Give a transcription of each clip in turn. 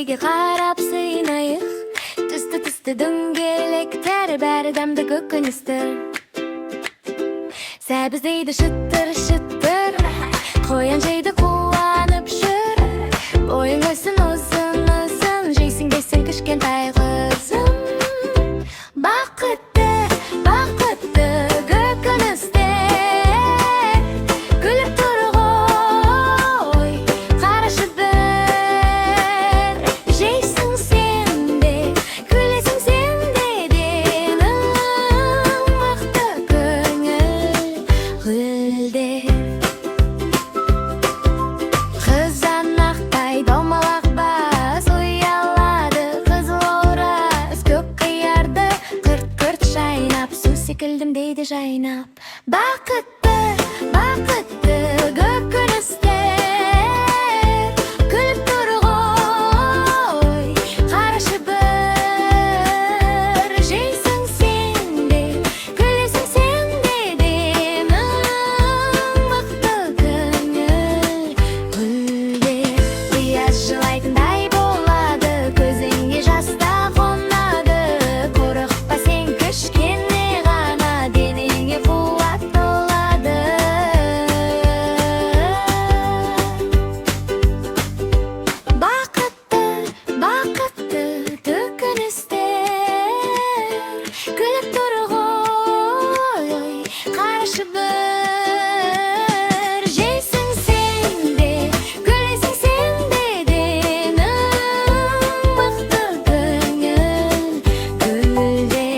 birbiga qarab sıyınayıq. Tüstü düngelekler berdemde kökünüstür. Səbiz deydi şıttır şıttır, koyan şeydi kullanıp şır. Boyun göğsün uzun uzun, jeysin geçsin kışkentay kızım. Bakıttı kökünüste, gülüp turgoy, karışı bir. Jeysin sen de, gülesin sen dedin, mıқты көңіл гүлде. Қызанақтай домалақ бас ұялады, қызыл ораз көк қиярды қырт-қырт шайнап, су секілдім дейді жайнап. Бақытты көкөністер, күліп тұрғой, қарашы бір. Жейсің сен де, күлесің сен dedin, мықты көңіл гүлде. Қияз жылайтындай болады, көзіңе жас та қонады. Қорықпа сен, кішкене ғана денеңе қуат толады. Бақытты көкөністер, күліп тұрғой, қарашы бір. Жейсің сен де, күлесің сен dedin, мықты көңіл гүлде.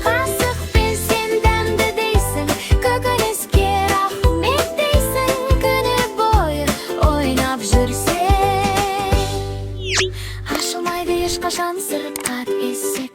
Қасықпен сен дәмді дейсің, көкөніске рахмет дейсің. Күні бойы ойнап жүрсең, ашылмайды ешқашан сырқат есік.